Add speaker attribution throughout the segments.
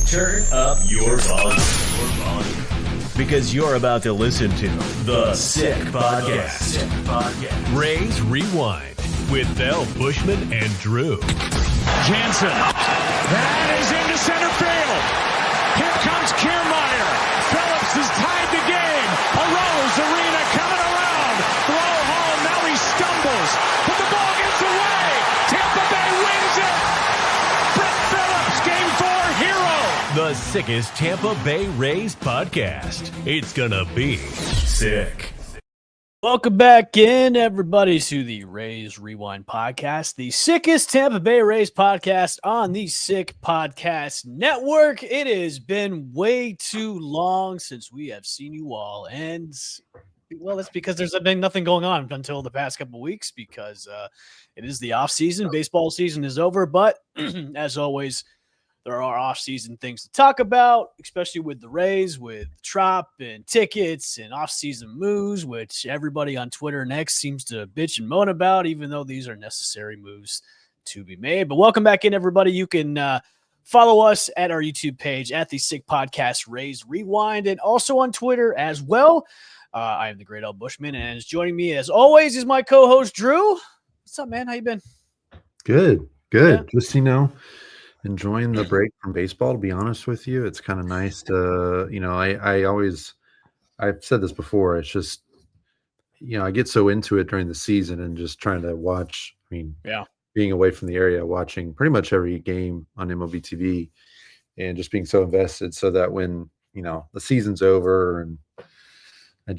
Speaker 1: Turn up your volume. Because you're about to listen to The Sick Podcast. Rays Rewind with Bell, Bushman, and Drew.
Speaker 2: Jansen. That is into center field. Here comes Kiermaier. Phillips has tied the game. Arose Arena coming around. Throw home. Now he stumbles. But the ball gets away. Tampa Bay wins it. Brett Phillips, Game 4 hero.
Speaker 1: The sickest Tampa Bay Rays podcast. It's gonna be sick.
Speaker 3: Welcome back in, everybody, to the Rays Rewind podcast, the sickest Tampa Bay Rays podcast on the Sick Podcast Network. It has been way too long since we have seen you all, and well, that's because there's been nothing going on until the past couple of weeks because it is the off season. Baseball season is over, but as always, there are off-season things to talk about, especially with the Rays, with Trop and tickets and off-season moves, which everybody on Twitter and X seems to bitch and moan about, even though these are necessary moves to be made. But welcome back in, everybody. You can follow us at our YouTube page at the Sick Podcast Rays Rewind, and also on Twitter as well. I am the great Bushman, and joining me as always is my co-host Drew. What's up, man? How you been?
Speaker 4: Good.
Speaker 3: Yeah.
Speaker 4: Just enjoying the break from baseball, to be honest with you. It's kind of nice to, I've said this before, it's just, I get so into it during the season and just trying to watch, being away from the area, watching pretty much every game on MLB TV and just being so invested so that when, the season's over and I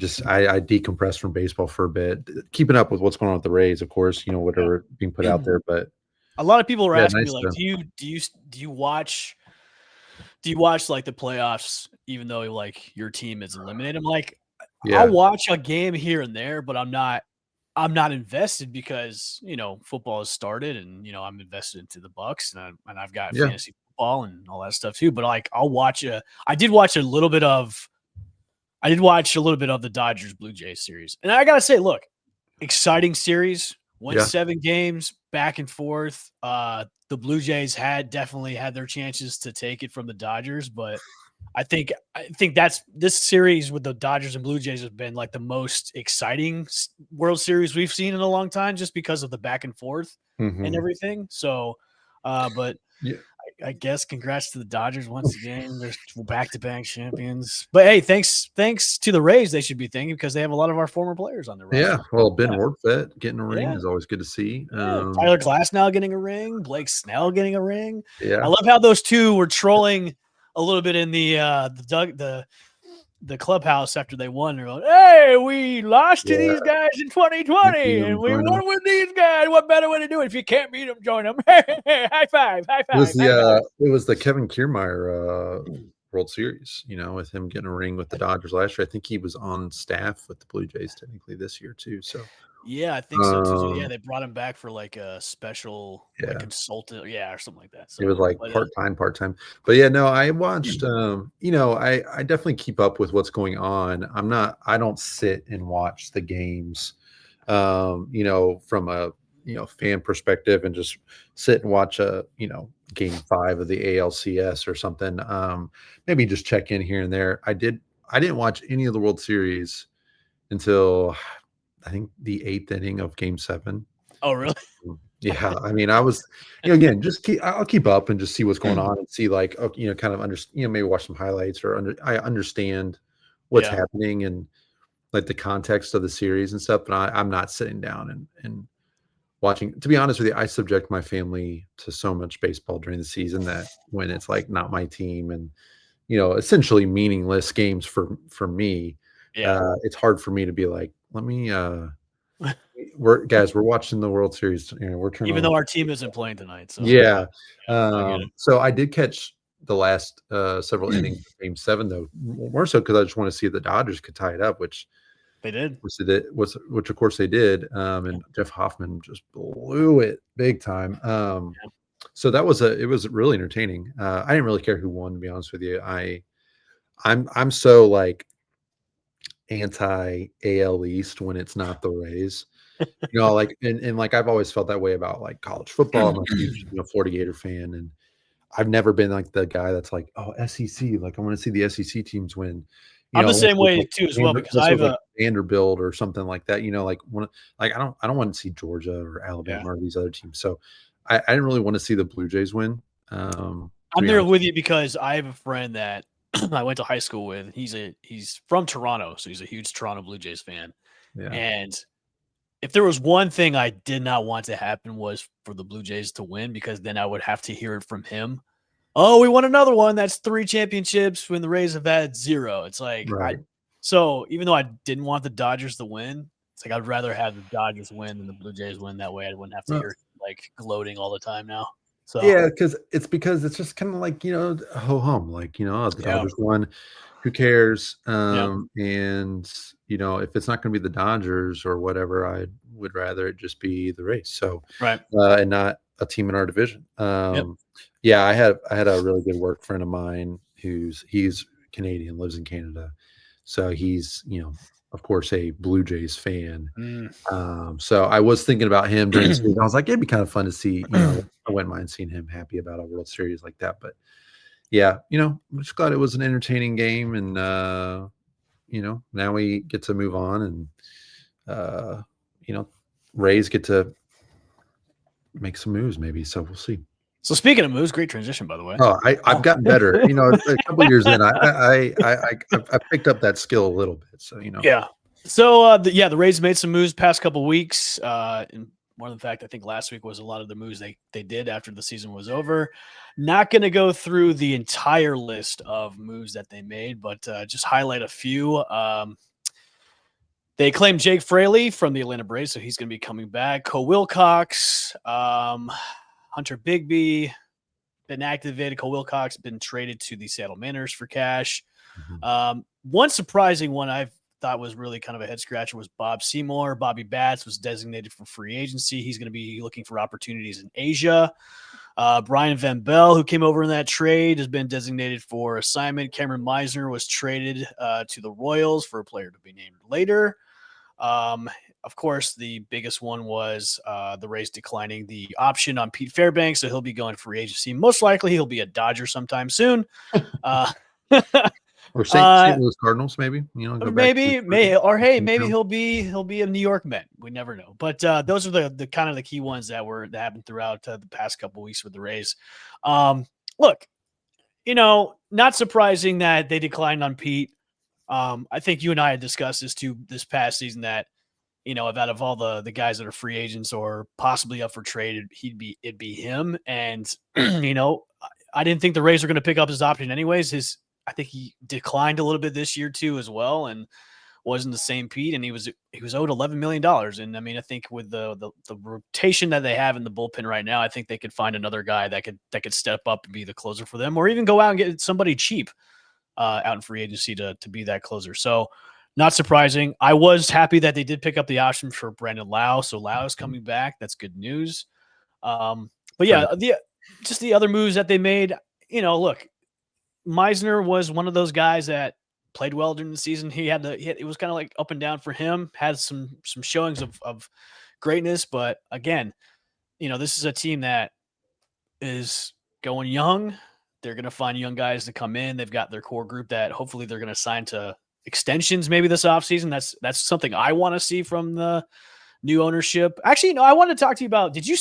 Speaker 4: decompress from baseball for a bit, keeping up with what's going on with the Rays, of course, whatever being put out there, but
Speaker 3: a lot of people are asking
Speaker 4: nice
Speaker 3: me, like, do you watch like the playoffs, even though like your team is eliminated? I'm like, I'll watch a game here and there, but I'm not invested because football has started and I'm invested into the Bucks and I've got fantasy football and all that stuff too. But like I did watch a little bit of the Dodgers Blue Jays series, and I gotta say, look, exciting series. Won 7 games back and forth. The Blue Jays definitely had their chances to take it from the Dodgers, but I think this series with the Dodgers and Blue Jays has been like the most exciting World Series we've seen in a long time, just because of the back and forth and everything. So, but I guess congrats to the Dodgers once again. They're back-to-back champions. But hey, thanks to the Rays, they should be thanking because they have a lot of our former players on their roster.
Speaker 4: Yeah, well, Ben Rortvedt getting a ring is always good to see.
Speaker 3: Tyler Glasnow getting a ring, Blake Snell getting a ring.
Speaker 4: Yeah,
Speaker 3: I love how those two were trolling a little bit in the clubhouse after they won. They're like, "Hey, we lost to these guys in 2020, and we won with these guys. What better way to do it? If you can't beat them, join them." High five!
Speaker 4: It was the Kevin Kiermaier World Series. With him getting a ring with the Dodgers last year. I think he was on staff with the Blue Jays technically this year too. So
Speaker 3: yeah, I think so too. Yeah, they brought him back for like a special consultant, or something like that. So
Speaker 4: it was like part-time. But yeah, no, I watched. I definitely keep up with what's going on. I don't sit and watch the games, from a fan perspective and just sit and watch a game 5 of the ALCS or something. Maybe just check in here and there. I didn't watch any of the World Series until I think the 8th inning of Game 7.
Speaker 3: Oh, really?
Speaker 4: Yeah. I mean, I was, again, I'll keep up and just see what's going on and see kind of maybe watch some highlights I understand what's happening and like the context of the series and stuff. But I'm not sitting down and watching. To be honest with you, I subject my family to so much baseball during the season that when it's like not my team and, essentially meaningless games for me, it's hard for me to be like, let me we're watching the World Series. We're turning
Speaker 3: even though our team isn't playing tonight. So
Speaker 4: so I did catch the last several innings of Game 7 though, more so because I just want to see if the Dodgers could tie it up, which
Speaker 3: they did.
Speaker 4: Which of course they did. And Jeff Hoffman just blew it big time. So it was really entertaining. I didn't really care who won, to be honest with you. I'm so like anti-AL East when it's not the Rays. Like and like I've always felt that way about like college football. I'm a huge Florida Gator fan, and I've never been like the guy that's like, oh, SEC, like I want to see the SEC teams win.
Speaker 3: I'm the same way too as well, because I have
Speaker 4: like Vanderbilt or something like that. I don't want to see Georgia or Alabama or these other teams. So I didn't really want to see the Blue Jays win.
Speaker 3: I'm there with you because I have a friend that I went to high school with. He's from Toronto, so he's a huge Toronto Blue Jays fan. Yeah. And if there was one thing I did not want to happen was for the Blue Jays to win, because then I would have to hear it from him. Oh, we won another one. That's 3 championships when the Rays have had 0. It's like, so even though I didn't want the Dodgers to win, it's like I'd rather have the Dodgers win than the Blue Jays win. That way I wouldn't have to hear like gloating all the time now. So
Speaker 4: yeah, because it's just kind of like, ho hum, like, the Dodgers won. Who cares? And if it's not going to be the Dodgers or whatever, I would rather it just be the Rays. So and not a team in our division. Yeah, I had a really good work friend of mine he's Canadian, lives in Canada. So he's, of course, a Blue Jays fan. So I was thinking about him during the season. I was like, it'd be kind of fun to see, I wouldn't mind seeing him happy about a World Series like that. But yeah, I'm just glad it was an entertaining game. And, now we get to move on and, Rays get to make some moves maybe. So we'll see.
Speaker 3: So speaking of moves, great transition, by the way.
Speaker 4: Oh, I've gotten better. A couple years in, I picked up that skill a little bit. So
Speaker 3: Yeah. So the Rays made some moves past couple weeks. And more than fact, I think last week was a lot of the moves they did after the season was over. Not going to go through the entire list of moves that they made, but just highlight a few. They claimed Jake Fraley from the Atlanta Braves, so he's going to be coming back. Cole Wilcox, Hunter Bigby been activated. Cole Wilcox been traded to the Seattle Mariners for cash. One surprising one I thought was really kind of a head scratcher was Bob Seymour. Bobby Batts was designated for free agency. He's going to be looking for opportunities in Asia. Brian Van Bell, who came over in that trade, has been designated for assignment. Cameron Meisner was traded to the Royals for a player to be named later. Of course, the biggest one was the Rays declining the option on Pete Fairbanks, so he'll be going free agency. Most likely, he'll be a Dodger sometime soon.
Speaker 4: Or St. Louis Cardinals, maybe.
Speaker 3: Maybe he'll be a New York Met. We never know. But those are the kind of the key ones that happened throughout the past couple weeks with the Rays. Look, not surprising that they declined on Pete. I think you and I had discussed this too this past season that, out of all the guys that are free agents or possibly up for trade, it'd be him. And, I didn't think the Rays were going to pick up his option anyways. I think he declined a little bit this year too, as well. And wasn't the same Pete. And he was owed $11 million. And I mean, I think with the rotation that they have in the bullpen right now, I think they could find another guy that could step up and be the closer for them, or even go out and get somebody cheap out in free agency to be that closer. So not surprising. I was happy that they did pick up the option for Brandon Lau. So Lau is coming back. That's good news. But yeah, the other moves that they made, look, Meisner was one of those guys that played well during the season. It was kind of like up and down for him, had some showings of greatness. But again, this is a team that is going young. They're going to find young guys to come in. They've got their core group that hopefully they're going to sign to extensions maybe this offseason. That's something I want to see from the new ownership. Actually, I wanted to talk to you about, did you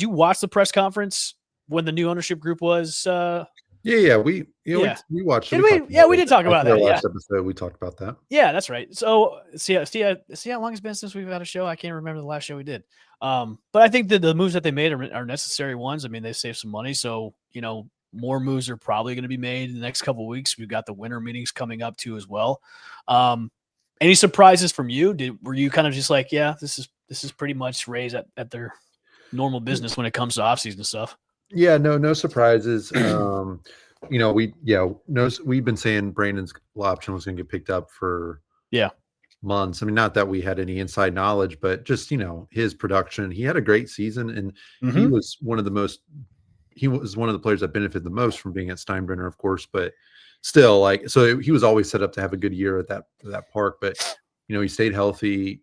Speaker 3: watch the press conference when the new ownership group was
Speaker 4: Yeah, we watched it.
Speaker 3: We did talk about that.
Speaker 4: Last episode, we talked about that.
Speaker 3: Yeah, that's right. So see how long it's been since we've had a show. I can't remember the last show we did. But I think that the moves that they made are necessary ones. I mean, they saved some money, so more moves are probably going to be made in the next couple of weeks. We've got the winter meetings coming up too as well. Any surprises from you? Were you kind of just like, yeah, this is pretty much Rays at their normal business when it comes to offseason stuff?
Speaker 4: Yeah, no surprises. We've been saying Brandon's option was going to get picked up for months. I mean, not that we had any inside knowledge, but just his production. He had a great season, and he was one of the players that benefited the most from being at Steinbrenner, of course. But still, so he was always set up to have a good year at that park. But he stayed healthy.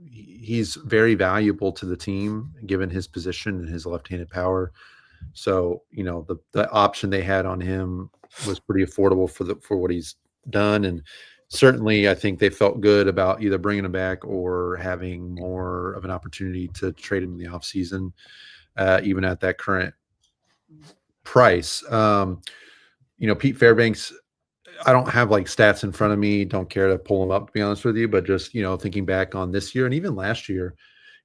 Speaker 4: He's very valuable to the team given his position and his left-handed power. So, the option they had on him was pretty affordable for what he's done. And certainly I think they felt good about either bringing him back or having more of an opportunity to trade him in the offseason, even at that current price. Pete Fairbanks, I don't have like stats in front of me. Don't care to pull them up, to be honest with you. But just, thinking back on this year and even last year,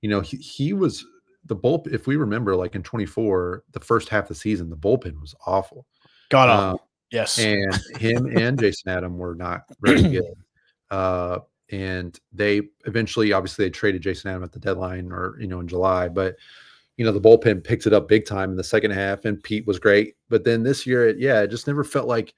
Speaker 4: he was the bullpen. If we remember, like in 24, the first half of the season, the bullpen was awful.
Speaker 3: God awful. Yes.
Speaker 4: And him and Jason Adam were not very good. And they eventually, obviously, they traded Jason Adam at the deadline or, in July. But, the bullpen picked it up big time in the second half, and Pete was great. But then this year, it just never felt like,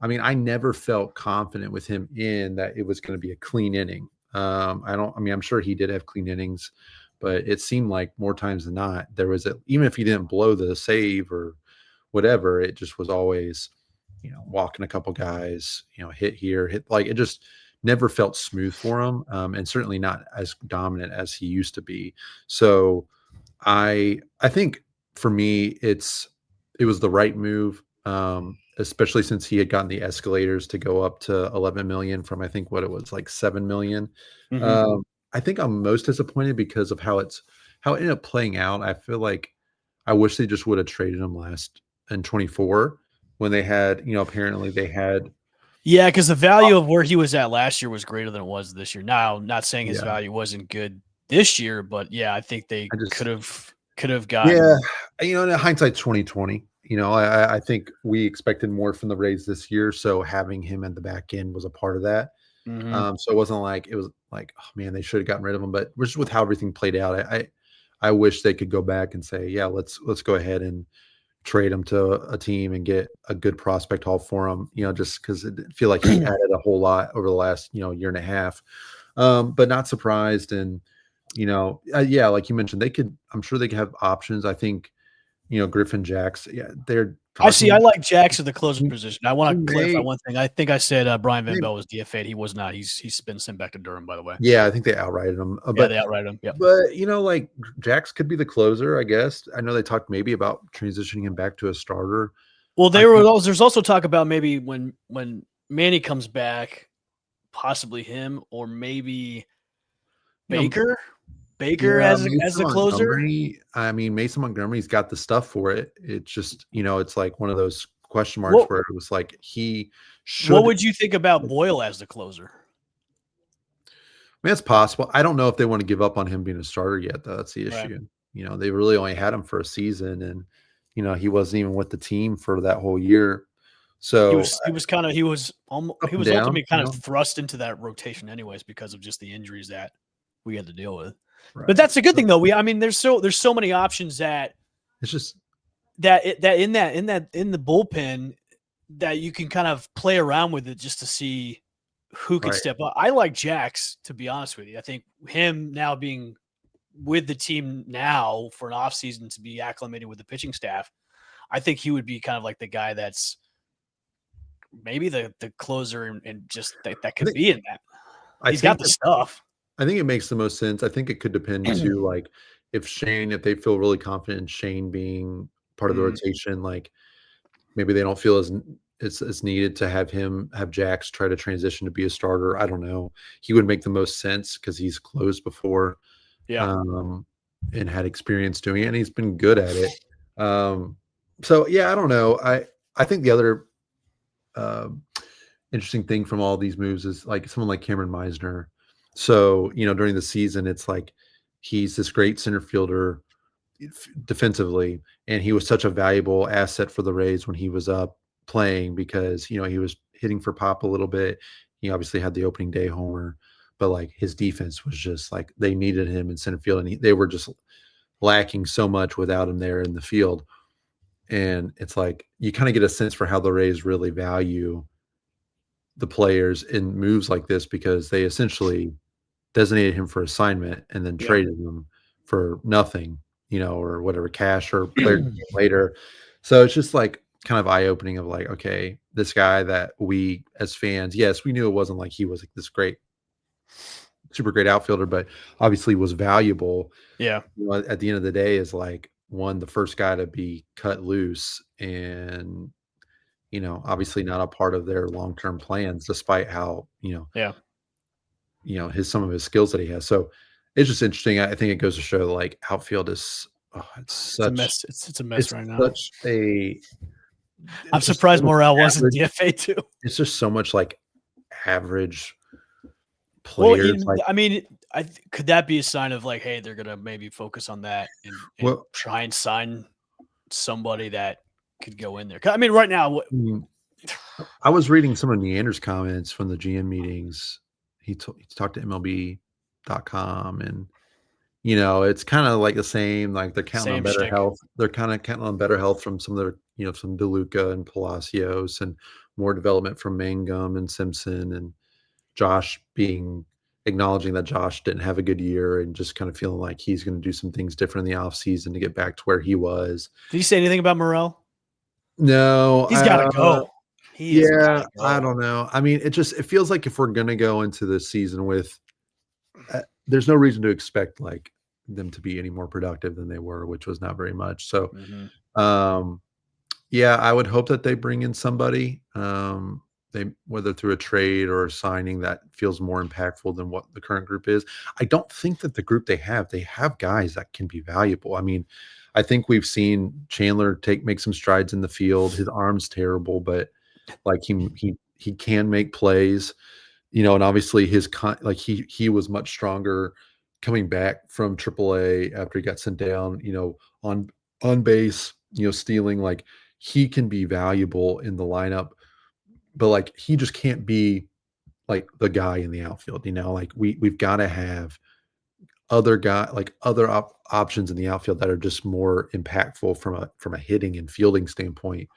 Speaker 4: I never felt confident with him in that it was going to be a clean inning. I'm sure he did have clean innings, but it seemed like more times than not, there was even if he didn't blow the save or whatever, it just was always, walking a couple guys, hit here, hit, like, it just never felt smooth for him. And certainly not as dominant as he used to be. So I think for me, it was the right move. Especially since he had gotten the escalators to go up to 11 million from, I think, what it was, like 7 million.
Speaker 3: Mm-hmm.
Speaker 4: I think I'm most disappointed because of how it ended up playing out. I feel like I wish they just would have traded him last in 24 when they had, apparently they had.
Speaker 3: Yeah, because the value of where he was at last year was greater than it was this year. Now, not saying his value wasn't good this year, but yeah, I think they could have gotten.
Speaker 4: Yeah, in hindsight, 2020. I think we expected more from the Rays this year, so having him at the back end was a part of that.
Speaker 3: Mm-hmm.
Speaker 4: So it wasn't like it was like, oh man, they should have gotten rid of him. But just with how everything played out, I wish they could go back and say, yeah, let's go ahead and trade him to a team and get a good prospect haul for him. Just because I feel like he added a whole lot over the last year and a half. But not surprised, and yeah, like you mentioned, I'm sure they could have options. I think. Griffin Jacks. Yeah, they're.
Speaker 3: I like Jacks at the closing position. I want to clarify one thing. I think I said Brian Van Bell was DFA'd. He was not. He's been sent back to Durham, by the way.
Speaker 4: Yeah, I think they outrighted him.
Speaker 3: Yeah, they outrighted him. Yeah,
Speaker 4: but like Jacks could be the closer, I guess. I know they talked maybe about transitioning him back to a starter.
Speaker 3: Well, there's also talk about maybe when Manny comes back, possibly him or maybe Baker. Baker as the closer.
Speaker 4: Mason Montgomery's got the stuff for it. It's just, it's like one of those question marks where it was like he should.
Speaker 3: What would you think about Boyle as the closer?
Speaker 4: It's possible. I don't know if they want to give up on him being a starter yet, though. That's the issue. Right. They really only had him for a season, and he wasn't even with the team for that whole year. So
Speaker 3: he was ultimately kind of thrust into that rotation anyways because of just the injuries that we had to deal with. Right. But that's a good thing though. There's so many options that
Speaker 4: it's just
Speaker 3: that in the bullpen that you can kind of play around with it just to see who can step up. I like Jacks, to be honest with you. I think him now being with the team now for an offseason to be acclimated with the pitching staff, I think he would be kind of like the guy that's maybe the closer and just that could be in that. He's got the stuff.
Speaker 4: I think it makes the most sense. I think it could depend too, like if they feel really confident in Shane being part of the rotation, like maybe they don't feel as needed to have Jacks try to transition to be a starter. I don't know. He would make the most sense because he's closed before, and had experience doing it, and he's been good at it. So yeah, I don't know. I think the other interesting thing from all these moves is like someone like Cameron Meisner. So, during the season, it's like he's this great center fielder defensively, and he was such a valuable asset for the Rays when he was up playing because, he was hitting for pop a little bit. He obviously had the opening day homer, but like his defense was just like they needed him in center field, and they were just lacking so much without him there in the field. And it's like you kind of get a sense for how the Rays really value the players in moves like this because they essentially designated him for assignment and then traded him for nothing, or whatever, cash or player later. So it's just like kind of eye-opening of like, okay, this guy that we as fans, yes, we knew it wasn't like he was like this super great outfielder, but obviously was valuable.
Speaker 3: Yeah.
Speaker 4: At the end of the day is like the first guy to be cut loose and, obviously not a part of their long-term plans, despite how,
Speaker 3: Yeah.
Speaker 4: Some of his skills that he has. So it's just interesting. I think it goes to show like outfield is,
Speaker 3: It's a mess. It's a mess
Speaker 4: it's
Speaker 3: right now.
Speaker 4: such a,
Speaker 3: I'm surprised Morel wasn't DFA too.
Speaker 4: It's just so much like average players.
Speaker 3: Well, could that be a sign of like, hey, they're gonna maybe focus on that and try and sign somebody that could go in there? I mean, right now,
Speaker 4: I was reading some of Neander's comments from the GM meetings. He talked to MLB.com, and it's kind of like the same. Like they're counting on better health. They're kind of counting on better health from some of their, some DeLuca and Palacios, and more development from Mangum and Simpson, and Josh acknowledging that Josh didn't have a good year and just kind of feeling like he's going to do some things different in the offseason to get back to where he was.
Speaker 3: Did he say anything about Morel?
Speaker 4: No.
Speaker 3: He's got to go.
Speaker 4: I don't know. I mean, it feels like if we're going to go into this season with there's no reason to expect like them to be any more productive than they were, which was not very much. So, I would hope that they bring in somebody, whether through a trade or a signing that feels more impactful than what the current group is. I don't think that the group they have guys that can be valuable. I mean, I think we've seen Chandler make some strides in the field. His arm's terrible, but like he can make plays, and obviously he was much stronger coming back from AAA after he got sent down, on base, stealing. Like he can be valuable in the lineup, but like he just can't be like the guy in the outfield. Like we've got to have other options in the outfield that are just more impactful from a hitting and fielding standpoint.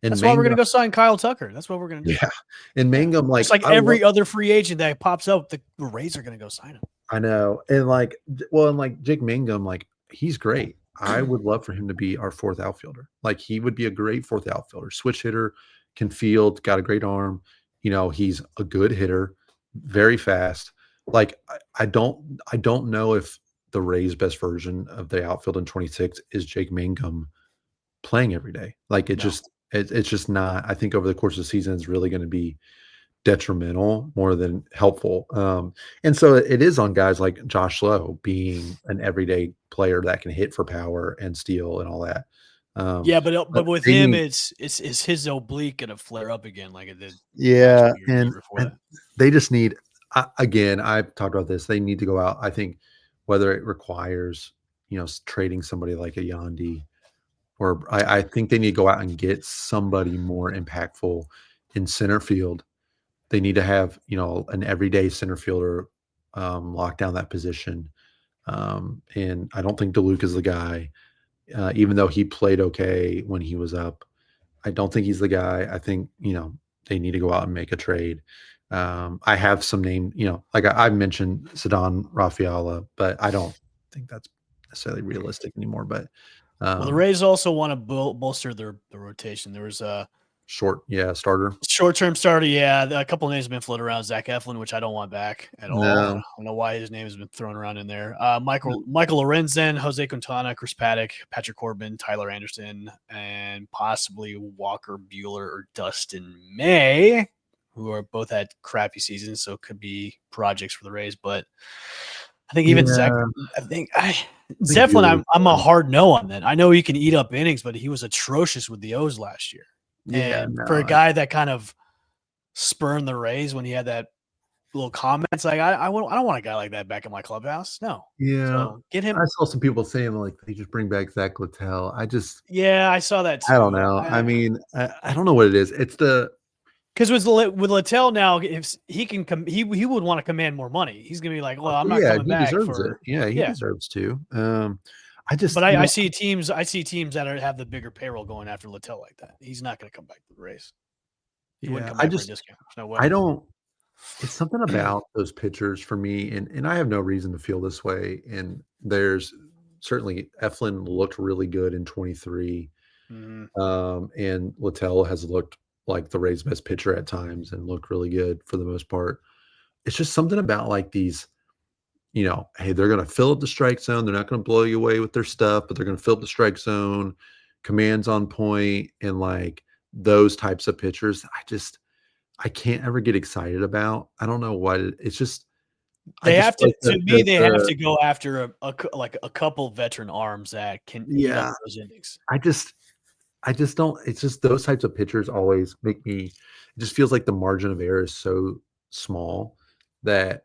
Speaker 4: And
Speaker 3: that's why we're going to go sign Kyle Tucker. That's what we're going to do.
Speaker 4: Yeah. And Mangum, like,
Speaker 3: it's like every other free agent that pops up, the Rays are going to go sign him.
Speaker 4: I know. And Jake Mangum, like, he's great. I would love for him to be our fourth outfielder. Like, he would be a great fourth outfielder. Switch hitter, can field, got a great arm. He's a good hitter, very fast. Like, I don't know if the Rays' best version of the outfield in 26 is Jake Mangum playing every day. Like, it's just not. I think over the course of the season, it's really going to be detrimental more than helpful. And so it is on guys like Josh Lowe being an everyday player that can hit for power and steal and all that.
Speaker 3: But with him, it's his oblique going to flare up again like it did.
Speaker 4: Yeah, and they just need. Again, I've talked about this. They need to go out. I think whether it requires trading somebody like a Yandy. Or I think they need to go out and get somebody more impactful in center field. They need to have, an everyday center fielder lock down that position. And I don't think DeLuca is the guy, even though he played okay when he was up. I don't think he's the guy. I think, they need to go out and make a trade. I have some name, like I've mentioned Ceddanne Rafaela, but I don't think that's necessarily realistic anymore. But
Speaker 3: the Rays also want to bolster the rotation. There was a
Speaker 4: short-term
Speaker 3: starter. Yeah, a couple of names have been floated around. Zach Eflin, which I don't want back at all. I don't know why his name has been thrown around in there. Michael Lorenzen, Jose Quintana, Chris Paddock, Patrick Corbin, Tyler Anderson, and possibly Walker Buehler or Dustin May, who are both had crappy seasons, so it could be projects for the Rays. But I think even Zach, Eflin, I'm a hard no on that. I know he can eat up innings, but he was atrocious with the O's last year. For a guy that kind of spurned the Rays when he had that little comments, like I don't want a guy like that back in my clubhouse. No.
Speaker 4: Yeah.
Speaker 3: So get him.
Speaker 4: I saw some people saying like they just bring back Zach Littell.
Speaker 3: I saw that too.
Speaker 4: I don't know. I mean, I don't know what it is. It's
Speaker 3: because with Littell now, if he can come, he would want to command more money. He's gonna be like, well, I'm not coming back.
Speaker 4: He deserves it. Yeah, he deserves to.
Speaker 3: I see teams that have the bigger payroll going after Littell like that. He's not going to come back to the Rays. He wouldn't come back for a discount. There's no way.
Speaker 4: I don't. It's something about those pitchers for me, and I have no reason to feel this way. And there's certainly Eflin looked really good in 23, and Littell has looked like the Rays' best pitcher at times and looked really good for the most part. It's just something about like these hey, they're going to fill up the strike zone. They're not going to blow you away with their stuff, but they're going to fill up the strike zone, commands on point, and like those types of pitchers. I can't ever get excited about. I don't know what it's just.
Speaker 3: They have to. To me, they have to go after a couple veteran arms that can eat up those innings.
Speaker 4: I just don't. It's just those types of pitchers always make me. It just feels like the margin of error is so small that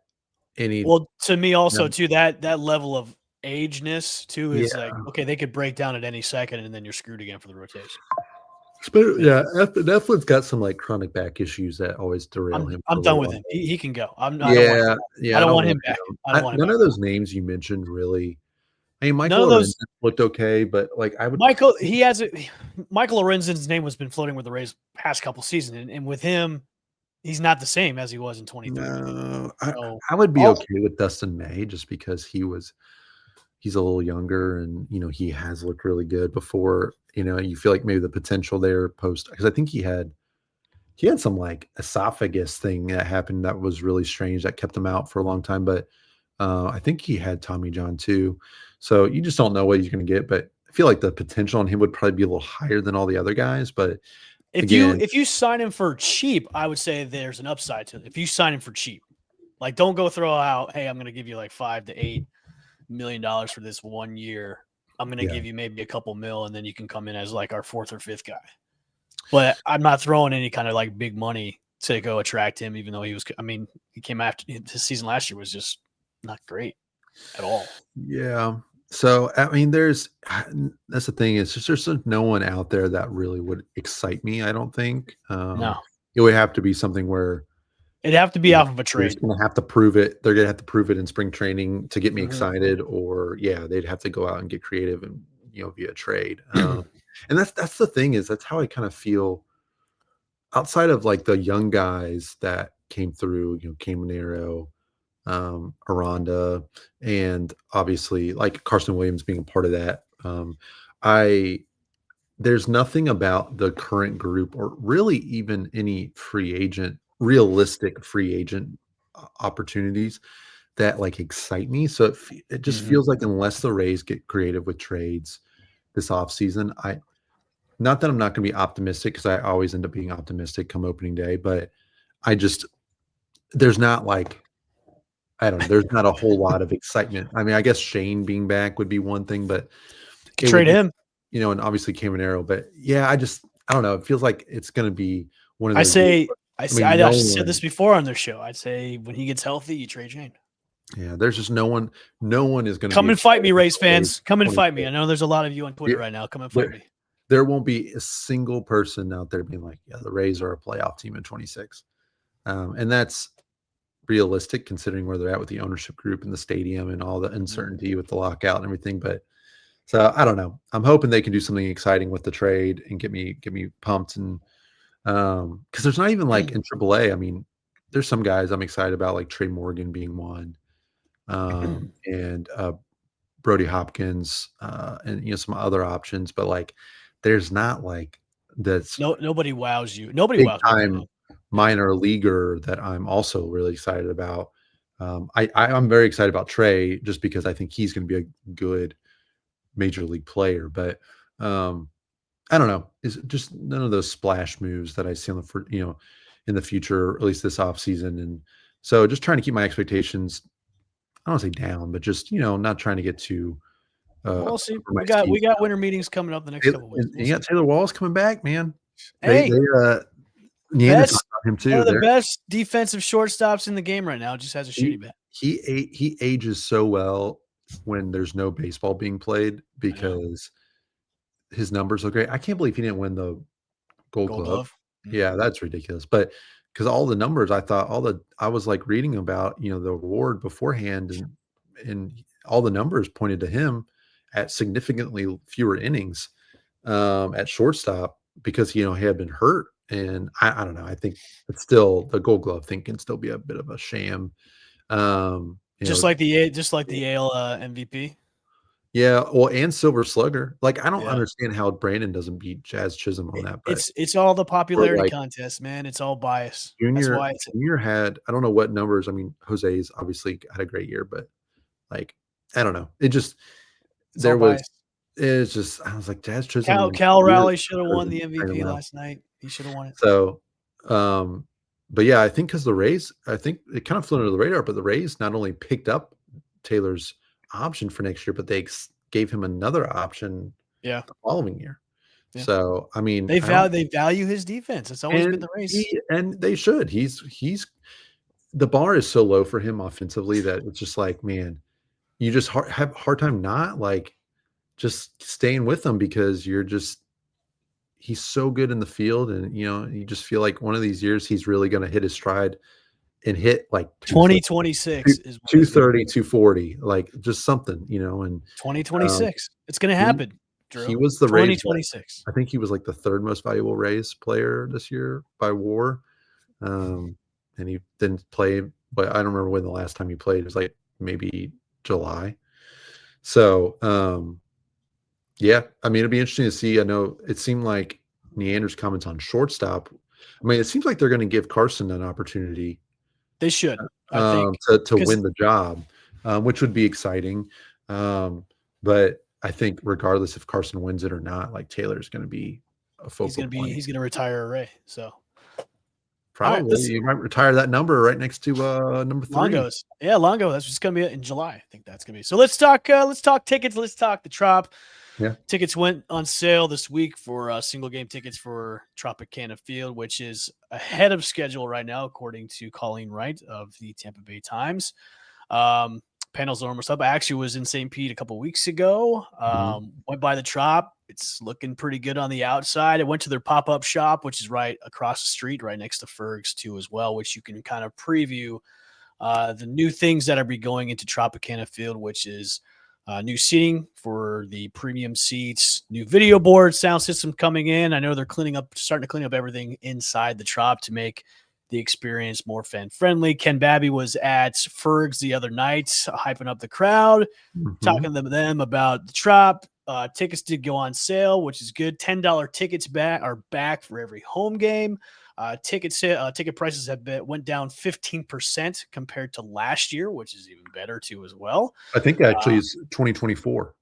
Speaker 3: Well, to me also too, that level of ageness too is like, okay, they could break down at any second and then you're screwed again for the rotation.
Speaker 4: But Eflin's got some like chronic back issues that always derail him.
Speaker 3: I'm done with him. He can go. I
Speaker 4: don't
Speaker 3: want him back.
Speaker 4: None of those names you mentioned really. I mean, Michael Lorenzen looked okay, but like
Speaker 3: Michael Lorenzen's name has been floating with the Rays past couple seasons, and with him, he's not the same as he was in 23.
Speaker 4: No, I would be okay with Dustin May just because he's a little younger and he has looked really good before. You feel like maybe the potential there because I think he had some like esophagus thing that happened that was really strange that kept him out for a long time. But I think he had Tommy John too. So you just don't know what he's going to get. But I feel like the potential on him would probably be a little higher than all the other guys. But
Speaker 3: if you sign him for cheap, I would say there's an upside to it. If you sign him for cheap, like don't go throw out, hey, I'm going to give you like $5 to $8 million for this 1 year. I'm going to give you maybe a couple mil, and then you can come in as like our fourth or fifth guy. But I'm not throwing any kind of like big money to go attract him, even though he came after his season last year was just not great at all.
Speaker 4: Yeah. So, I mean, that's the thing is just there's no one out there that really would excite me. I don't think.
Speaker 3: No.
Speaker 4: It would have to be something where
Speaker 3: it'd have to be off of a trade.
Speaker 4: They're going to have to prove it. They're going to have to prove it in spring training to get me excited, or they'd have to go out and get creative and via trade. And that's the thing is that's how I kind of feel. Outside of like the young guys that came through, Caminero, Aranda, and obviously like Carson Williams being a part of that. There's nothing about the current group or really even any realistic free agent opportunities that like excite me. So it just feels like unless the Rays get creative with trades this offseason, not that I'm not going to be optimistic because I always end up being optimistic come opening day, but there's not like, I don't know, there's not a whole lot of excitement. I mean, I guess Shane being back would be one thing, but
Speaker 3: trade him,
Speaker 4: and obviously Caminero, but I don't know. It feels like it's going to be one of those.
Speaker 3: I've said this before on their show. I'd say when he gets healthy, you trade Shane.
Speaker 4: Yeah, there's just no one is going to
Speaker 3: come and fight me, Rays fans. Come and fight me. I know there's a lot of you on Twitter right now. Come and fight me.
Speaker 4: There won't be a single person out there being like, the Rays are a playoff team in 26. And that's realistic considering where they're at with the ownership group and the stadium and all the uncertainty with the lockout and everything. But so I don't know. I'm hoping they can do something exciting with the trade and get me pumped. And because there's not even like in AAA. I mean, there's some guys I'm excited about, like Trey Morgan being one, and Brody Hopkins, and some other options. But like, there's not like that's
Speaker 3: nobody wows you. Nobody wows
Speaker 4: time minor leaguer that I'm also really excited about. I'm very excited about Trey just because I think he's going to be a good major league player. But I don't know. It's just none of those splash moves that I see in the future, at least this offseason. And so just trying to keep my expectations, I don't want to say down, but just, not trying to get too.
Speaker 3: We'll see. We got winter meetings coming up the next couple weeks.
Speaker 4: You got Taylor Walls coming back, man.
Speaker 3: Hey,
Speaker 4: Neander's him too.
Speaker 3: One of the best defensive shortstops in the game right now. Just has a shooting bat.
Speaker 4: He ages so well when there's no baseball being played because his numbers are great. I can't believe he didn't win the Gold Glove. Yeah, that's ridiculous. But because all the numbers, I was like reading about, the award beforehand, and all the numbers pointed to him at significantly fewer innings at shortstop because he had been hurt. And I don't know. I think it's still the Gold Glove thing can still be a bit of a sham.
Speaker 3: Just like the AL MVP.
Speaker 4: Yeah, well, and Silver Slugger. Like, I don't understand how Brandon doesn't beat Jazz Chisholm on that. But
Speaker 3: it's all the popularity contest, man. It's all bias.
Speaker 4: Junior had, I don't know what numbers. I mean, Jose's obviously had a great year, but Like, I don't know. It just
Speaker 3: It's all biased.
Speaker 4: it's just I was like, Jazz Chisholm.
Speaker 3: Cal Raleigh should have won the MVP last night. He should have won it.
Speaker 4: So, but yeah, I think because the Rays, I think it kind of flew under the radar, but the Rays not only picked up Taylor's option for next year, but they gave him another option the following year. Yeah. So, I mean,
Speaker 3: they value his defense. It's always been the Rays.
Speaker 4: And they should. He's the bar is so low for him offensively that it's just like, man, you just have a hard time not like just staying with him because he's so good in the field. And, you just feel like one of these years he's really going to hit his stride and hit like
Speaker 3: 2026 is
Speaker 4: 230, 240, like just something, and
Speaker 3: 2026. It's going to happen. Drew.
Speaker 4: He was the
Speaker 3: 2026.
Speaker 4: I think he was like the third most valuable Rays player this year by WAR. And he didn't play, but I don't remember when the last time he played. It was like maybe July. So, yeah, I mean, it'd be interesting to see. I know it seemed like Neander's comments on shortstop. I mean, it seems like they're going to give Carson an opportunity.
Speaker 3: They should, I think,
Speaker 4: to win the job, which would be exciting. But I think regardless if Carson wins it or not, like Taylor's going to be a focal point.
Speaker 3: He's going to retire a Ray. So
Speaker 4: probably you might retire that number right next to number 3.
Speaker 3: Longo's. Yeah, Longo. That's just going to be in July. I think that's going to be. So let's talk tickets. Let's talk the Trop.
Speaker 4: Yeah.
Speaker 3: Tickets went on sale this week for single game tickets for Tropicana Field, which is ahead of schedule right now, according to Colleen Wright of the Tampa Bay Times. Panels are almost up. I actually was in St. Pete a couple weeks ago. Went by the Trop. It's looking pretty good on the outside. I went to their pop-up shop, which is right across the street, right next to Ferg's too as well, which you can kind of preview the new things that are be going into Tropicana Field, which is new seating for the premium seats, new video board, sound system coming in. I know they're starting to clean up everything inside the Trop to make the experience more fan-friendly. Ken Babby was at Ferg's the other night, hyping up the crowd, talking to them about the Trop. Tickets did go on sale, which is good. $10 tickets are back for every home game. Ticket prices went down 15% compared to last year, which is even better too as well.
Speaker 4: I think actually it's 2024.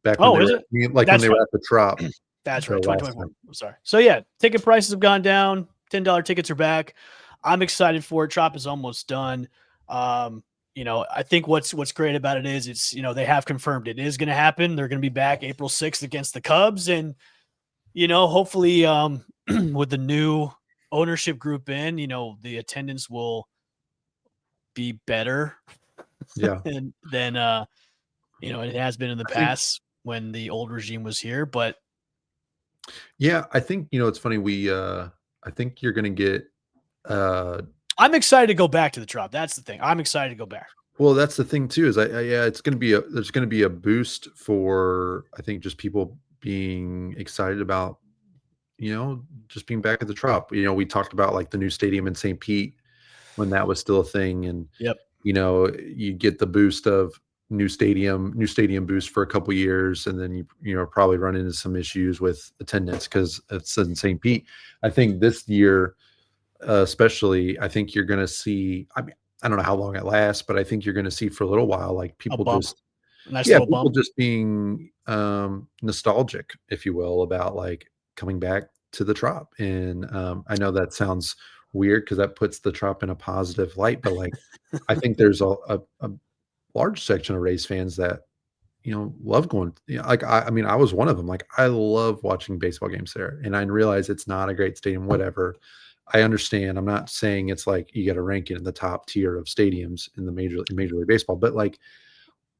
Speaker 4: Back when
Speaker 3: is it?
Speaker 4: Like when they were at the Trop.
Speaker 3: That's right, 2024. I'm sorry. So yeah, ticket prices have gone down. $10 tickets are back. I'm excited for it. Trop is almost done. I think what's great about it is it's, they have confirmed it is going to happen. They're going to be back April 6th against the Cubs. And, hopefully with the new ownership group in, the attendance will be better.
Speaker 4: Yeah.
Speaker 3: than it has been in the past when the old regime was here. But
Speaker 4: yeah, I think, it's funny. I think you're going to get,
Speaker 3: I'm excited to go back to the Trop. That's the thing. I'm excited to go back.
Speaker 4: Well, that's the thing too, is it's going to be there's going to be a boost for, I think, just people being excited about, just being back at the Trop. We talked about like the new stadium in St. Pete when that was still a thing. And, you get the boost of new stadium boost for a couple years. And then you probably run into some issues with attendance because it's in St. Pete. I think this year, especially, I think you're going to see, I mean, I don't know how long it lasts, but I think you're going to see for a little while, like people just being nostalgic, if you will, about like coming back to the Trop. And I know that sounds weird because that puts the Trop in a positive light, but like, I think there's a large section of Rays fans that, love going, like, I mean, I was one of them. Like, I love watching baseball games there, and I realize it's not a great stadium, whatever. I understand. I'm not saying it's like you got to rank it in the top tier of stadiums in the Major League Baseball, but like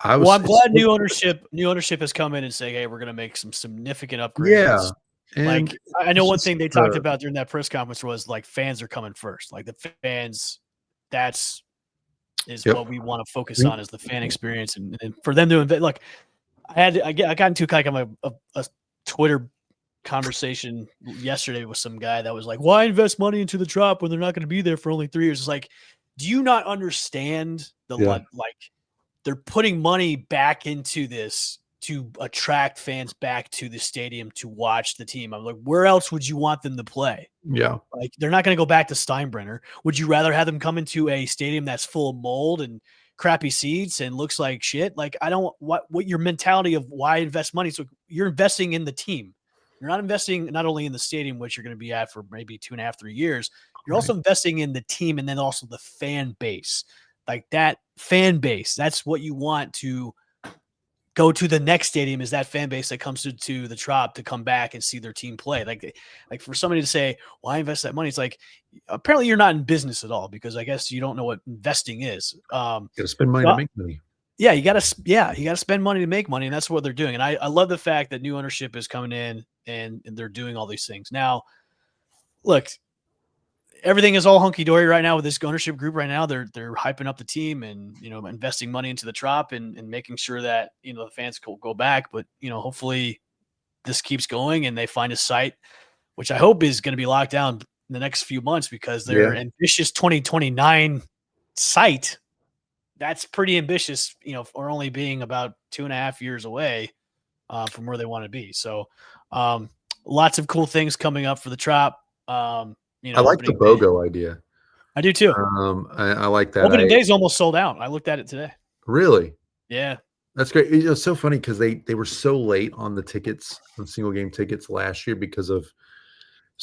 Speaker 3: I'm glad new ownership has come in and saying, hey, we're going to make some significant upgrades.
Speaker 4: Yeah.
Speaker 3: Like, I know one thing they talked about during that press conference was like fans are coming first. Like the fans, that's what we want to focus on is the fan experience, and for them to invest. Like I got into kind of a Twitter conversation yesterday with some guy that was like, why invest money into the Trop when they're not going to be there for only 3 years? It's like, do you not understand like they're putting money back into this to attract fans back to the stadium to watch the team? I'm like, where else would you want them to play?
Speaker 4: Yeah.
Speaker 3: Like, they're not going to go back to Steinbrenner. Would you rather have them come into a stadium that's full of mold and crappy seats and looks like shit. Like, I don't what your mentality of why invest money. So you're investing in the team. You're not investing not only in the stadium, which you're going to be at for maybe 2.5, 3 years. You're also investing in the team and then also the fan base. Like that fan base, that's what you want to go to the next stadium, is that fan base that comes to the Trop to come back and see their team play. Like for somebody to say, "Why invest that money?" It's like, apparently you're not in business at all, because I guess you don't know what investing is.
Speaker 4: Got to spend money to make money.
Speaker 3: Yeah, you got to spend money to make money, and that's what they're doing. And I love the fact that new ownership is coming in and they're doing all these things. Now, look, everything is all hunky dory right now with this ownership group. Right now, they're hyping up the team and investing money into the Trop and making sure that the fans go back. But hopefully this keeps going and they find a site, which I hope is going to be locked down in the next few months, because their ambitious 2029 site, that's pretty ambitious. For only being about 2.5 years away from where they want to be. So lots of cool things coming up for the Trop.
Speaker 4: I like the BOGO idea.
Speaker 3: I do too.
Speaker 4: I like that.
Speaker 3: Opening day is almost sold out. I looked at it today.
Speaker 4: Really?
Speaker 3: Yeah.
Speaker 4: That's great. It's so funny because they were so late on the tickets, on single game tickets last year because of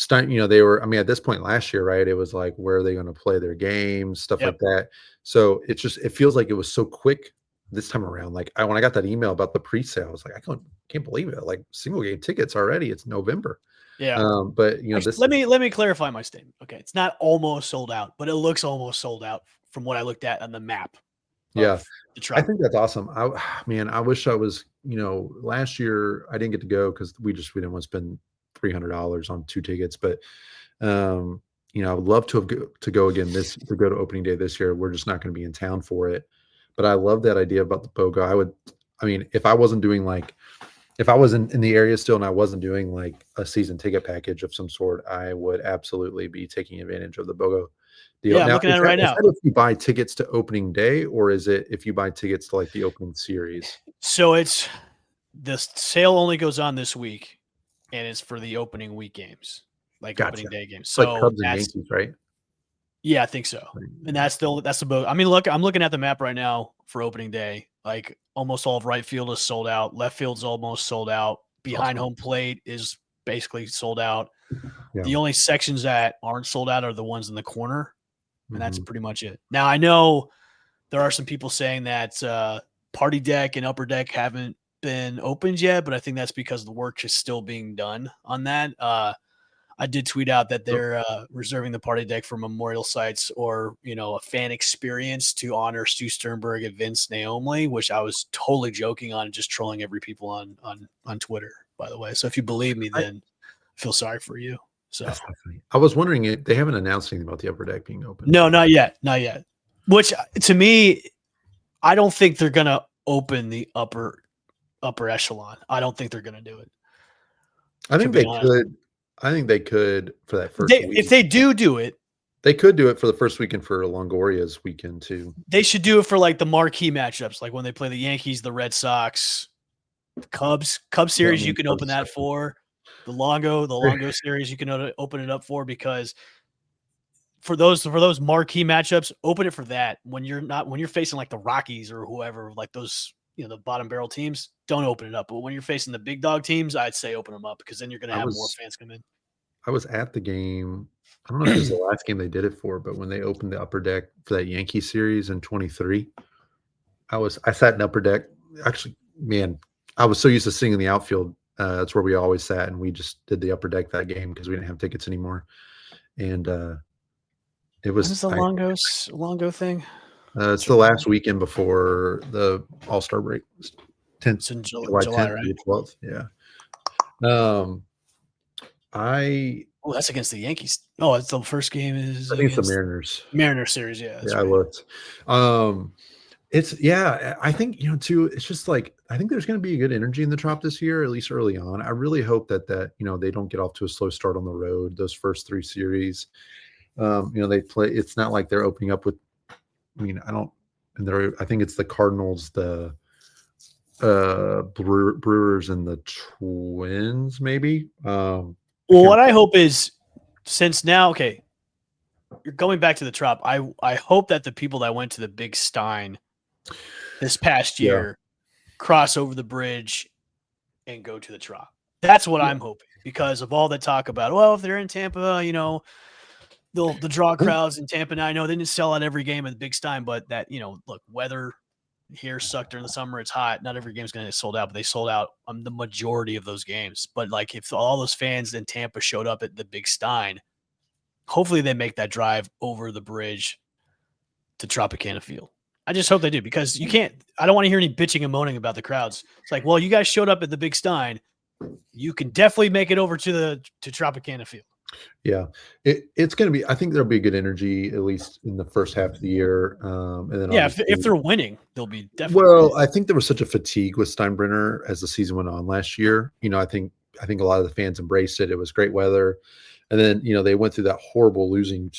Speaker 4: they were, at this point last year, right? It was like, where are they going to play their games, stuff like that. So it feels like it was so quick this time around. Like when I got that email about the pre-sale, I was like, I can't believe it. Like single game tickets already. It's November.
Speaker 3: Yeah.
Speaker 4: But
Speaker 3: actually, let me clarify my statement. Okay. It's not almost sold out, but it looks almost sold out from what I looked at on the map.
Speaker 4: Yeah. I think that's awesome. I wish I was, last year I didn't get to go because we didn't want to spend $300 on 2 tickets, but I would love to go again to go to opening day this year. We're just not going to be in town for it. But I love that idea about the BOGO. If I wasn't doing if I was in the area still and I wasn't doing like a season ticket package of some sort, I would absolutely be taking advantage of the BOGO deal.
Speaker 3: Yeah, I'm looking at it right now.
Speaker 4: Is that if you buy tickets to opening day, or is it if you buy tickets to like the opening series?
Speaker 3: So the sale only goes on this week, and it's for the opening week games, like opening day games. So
Speaker 4: like Cubs and Yankees, right?
Speaker 3: Yeah, I think so. And that's the BOGO. Look, I'm looking at the map right now for opening day. Like almost all of right field is sold out. Left field's almost sold out. Behind home plate is basically sold out. Yeah. The only sections that aren't sold out are the ones in the corner, and that's pretty much it. Now, I know there are some people saying that party deck and upper deck haven't been opened yet, but I think that's because the work is still being done on that. I did tweet out that they're reserving the party deck for memorial sites or, a fan experience to honor Stu Sternberg and Vince Naomi, which I was totally joking on and just trolling every people on Twitter, by the way. So if you believe me, then I feel sorry for you. So
Speaker 4: I was wondering if they haven't announced anything about the upper deck being open.
Speaker 3: No, not yet. Not yet. Which to me, I don't think they're going to open the upper echelon. I don't think they're going to do it.
Speaker 4: I think they could. I think they could for that first week.
Speaker 3: If they do it,
Speaker 4: they could do it for the first weekend for Longoria's weekend too.
Speaker 3: They should do it for like the marquee matchups, like when they play the Yankees, the Red Sox, the Cubs series. You can open that for the Longo series. You can open it up for, because for those marquee matchups, open it for that. When you're facing like the Rockies or whoever, like those the bottom barrel teams, don't open it up. But when you're facing the big dog teams, I'd say open them up, because then you're going to have more fans come in.
Speaker 4: I was at the game. I don't know if it was the last game they did it for, but when they opened the upper deck for that Yankee series in 23, I sat in upper deck. Actually, man, I was so used to sitting in the outfield. That's where we always sat, and we just did the upper deck that game because we didn't have tickets anymore. And it was
Speaker 3: the Longo thing.
Speaker 4: It's the last weekend before the All-Star break.
Speaker 3: It's in July 10th, right?
Speaker 4: 12th. Yeah.
Speaker 3: That's against the Yankees. Oh, it's the first game is.
Speaker 4: I think it's the Mariners.
Speaker 3: Mariners series, yeah.
Speaker 4: Yeah, right. I looked. I think too. It's just like, I think there's going to be a good energy in the Trop this year, at least early on. I really hope that they don't get off to a slow start on the road. Those first 3 series, they play. It's not like they're opening up with. I think it's the Cardinals, the Brewers, and the Twins, maybe.
Speaker 3: What I hope is, since now, you're going back to the Trop. I hope that the people that went to the Big Stein this past year, cross over the bridge and go to the Trop. That's what I'm hoping, because of all the talk about, well, if they're in Tampa, they'll draw crowds in Tampa. Now, I know they didn't sell out every game at the Big Stein, but that, look, weather here sucked during the summer. It's hot. Not every game's going to get sold out, but they sold out the majority of those games. But like, if all those fans in Tampa showed up at the Big Stein, hopefully they make that drive over the bridge to Tropicana Field. I just hope they do, because I don't want to hear any bitching and moaning about the crowds. It's like, well, you guys showed up at the Big Stein. You can definitely make it over to Tropicana Field.
Speaker 4: Yeah, it's going to be. I think there'll be good energy, at least in the first half of the year. And then
Speaker 3: if they're winning, they'll be definitely.
Speaker 4: Well, I think there was such a fatigue with Steinbrenner as the season went on last year. I think a lot of the fans embraced it. It was great weather, and then they went through that horrible losing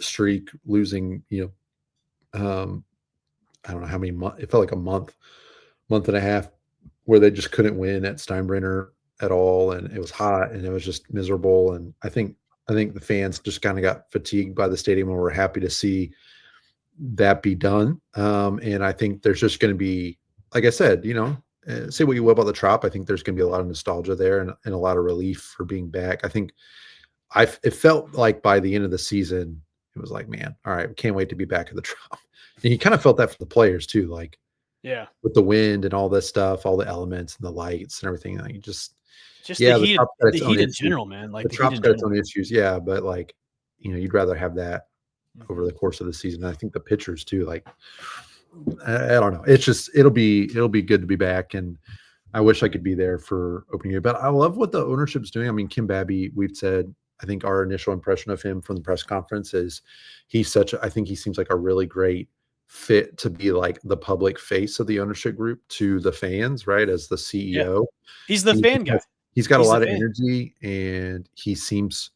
Speaker 4: streak, I don't know how many months. It felt like a month and a half, where they just couldn't win at Steinbrenner at all, and it was hot and it was just miserable. And I think the fans just kind of got fatigued by the stadium, and we're happy to see that be done. And I think there's just going to be, like I said, say what you will about the Trop, I think there's going to be a lot of nostalgia there, and a lot of relief for being back. I think it felt like by the end of the season, it was like, man, all right, we can't wait to be back at the Trop. And you kind of felt that for the players too, like, with the wind and all this stuff, all the elements and the lights and everything. Like, just
Speaker 3: the heat in general, man. Like,
Speaker 4: the Trop's got its own issues, but like, you'd rather have that over the course of the season. And I think the pitchers too. Like, I don't know. It's just it'll be good to be back, and I wish I could be there for opening day. But I love what the ownership's doing. I mean, Kim Babby, we've said, I think our initial impression of him from the press conference is I think he seems like a really great fit to be like the public face of the ownership group to the fans, right? As the CEO.
Speaker 3: Yeah. He's the fan guy.
Speaker 4: He's got a lot of energy, and he seems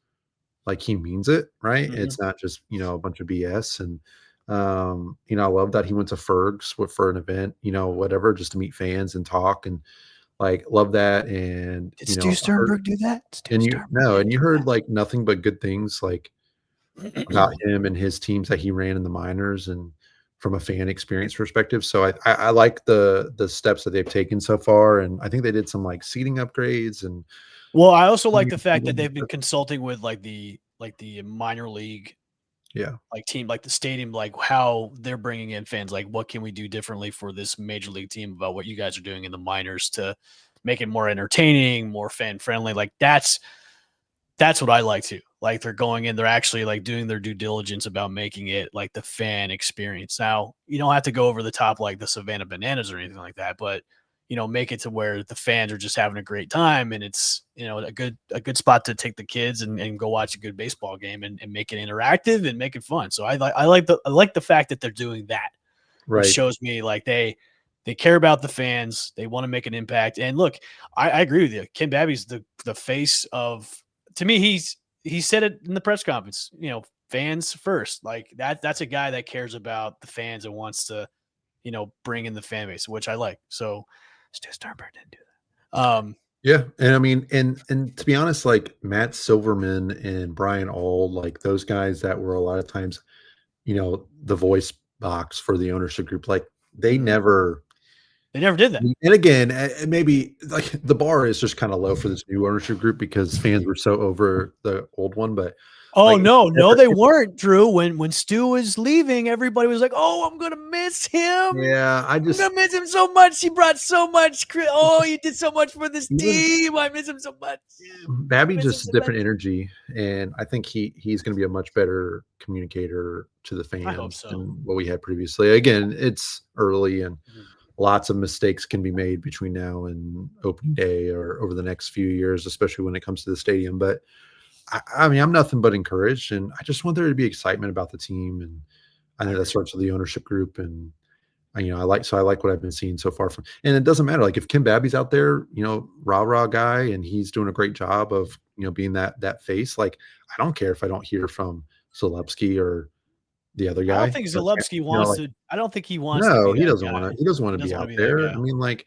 Speaker 4: like he means it, right?
Speaker 3: Mm-hmm.
Speaker 4: It's not just, a bunch of BS. And, I love that he went to Ferg's for an event, whatever, just to meet fans and talk, and like, love that. And
Speaker 3: did Stu Sternberg do that?
Speaker 4: And you heard like nothing but good things, like, about him and his teams that he ran in the minors, and from a fan experience perspective. So I like the steps that they've taken so far. And I think they did some like seating upgrades. And
Speaker 3: I also like the fact that they've been consulting with like the minor league, like team, like the stadium, like how they're bringing in fans, like what can we do differently for this major league team about what you guys are doing in the minors to make it more entertaining, more fan friendly. Like that's what I like too. Like, they're going in, they're actually like doing their due diligence about making it like the fan experience. Now, you don't have to go over the top like the Savannah Bananas or anything like that, but make it to where the fans are just having a great time, and it's a good spot to take the kids and go watch a good baseball game, and make it interactive and make it fun. So I like the fact that they're doing that.
Speaker 4: Right.
Speaker 3: It shows me like they care about the fans, they want to make an impact. And look, I agree with you. Kim Babby's the face of, to me, he said it in the press conference, fans first. Like that's a guy that cares about the fans and wants to, bring in the fan base, which I like. So Stu Sternberg didn't do that.
Speaker 4: Yeah. And I mean, and to be honest, like Matt Silverman and Brian Auld, like those guys that were a lot of times, the voice box for the ownership group, like they never did that. And again, maybe like the bar is just kind of low for this new ownership group, because fans were so over the old one. But
Speaker 3: no, they weren't, Drew. When Stu was leaving, everybody was like, "Oh, I'm gonna miss him.
Speaker 4: Yeah,
Speaker 3: I'm gonna miss him so much. He brought so much. Oh, he did so much for this team. I miss him so much."
Speaker 4: Babby just different energy, and I think he's going to be a much better communicator to the fans than what we had previously. Again, it's early, and lots of mistakes can be made between now and opening day or over the next few years, especially when it comes to the stadium. But I mean, I'm nothing but encouraged, and I just want there to be excitement about the team. And I know that starts with the ownership group, and I like what I've been seeing so far and it doesn't matter. Like if Kim Babby's out there, rah guy, and he's doing a great job of, being that face. Like, I don't care if I don't hear from Zalewski or the other guy.
Speaker 3: I don't think Zalewski wants to. I don't think he wants.
Speaker 4: No, he doesn't want to. He doesn't want to be out there. I mean, like,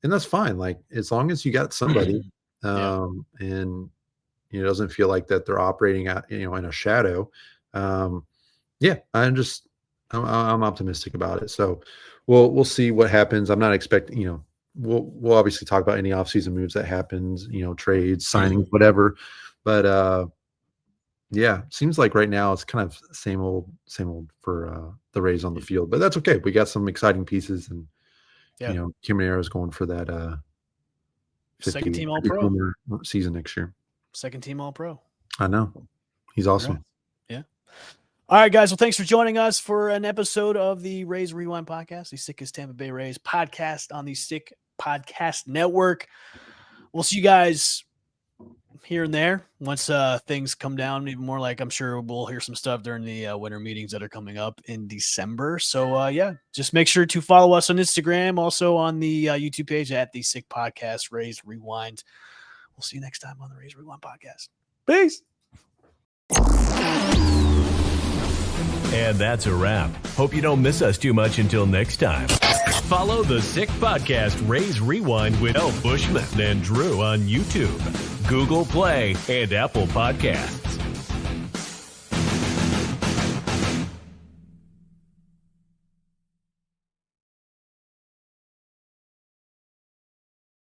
Speaker 4: and that's fine. Like, as long as you got somebody, and it doesn't feel like that they're operating at in a shadow. I'm just I'm optimistic about it. So we'll see what happens. I'm not expecting, we'll obviously talk about any offseason moves that happens, trades, signings, whatever. But yeah, seems like right now it's kind of same old for the Rays on the field. But that's okay. We got some exciting pieces, and Caminero is going for that 50,
Speaker 3: second team All Pro
Speaker 4: season next year.
Speaker 3: Second team All Pro.
Speaker 4: I know. He's awesome.
Speaker 3: Right. Yeah. All right, guys. Well, thanks for joining us for an episode of the Rays Rewind podcast, the sickest Tampa Bay Rays podcast on the Sick Podcast Network. We'll see you guys here and there once things come down even more. Like, I'm sure we'll hear some stuff during the winter meetings that are coming up in December. So just make sure to follow us on Instagram, also on the YouTube page at the Sick Podcast Rays Rewind. We'll see you next time on the Rays Rewind podcast. Peace.
Speaker 1: And that's a wrap. Hope you don't miss us too much until next time. Follow the Sick Podcast Rays Rewind with Bushman and Drew on YouTube, Google Play, and Apple Podcasts.